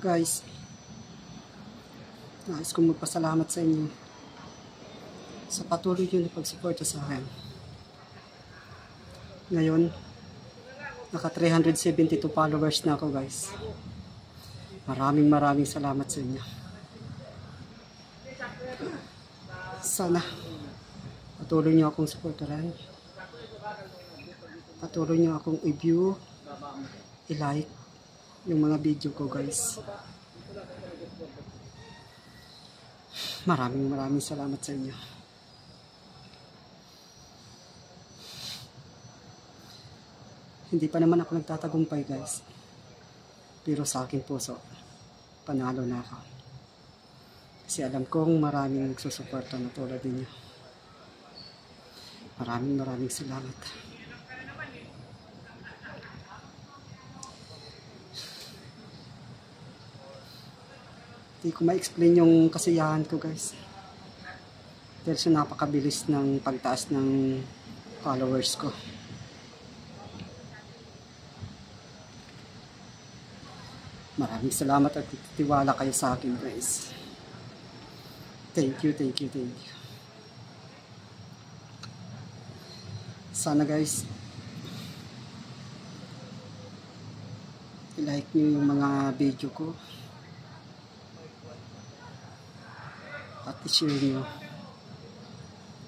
Guys, nais kong magpasalamat sa inyo sa patuloy nyo na pagsuporta sa akin. Ngayon, naka 372 followers na ako, guys. Maraming salamat sa inyo. Sana patuloy nyo akong suportahan. Patuloy nyo akong i-view, i-like yung mga video ko, guys. Maraming salamat sa inyo. Hindi pa naman ako nagtatagumpay, guys. Pero sa aking puso, panalo na ako. Kasi alam kong maraming nagsusuporta na tulad ninyo. Maraming salamat. Hindi ko ma-explain yung kasiyahan ko, guys. Dahil sa napakabilis ng pagtaas ng followers ko. Maraming salamat at tiwala kayo sa akin, guys. Thank you. Sana, guys, i-like nyo yung mga video ko at i-share nyo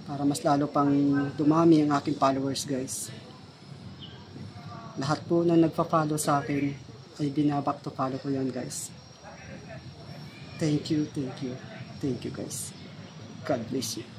para mas lalo pang dumami ang aking followers, guys. Lahat po na nagpa-follow sa akin ay binaback to follow ko yan, guys. Thank you, guys. God bless you.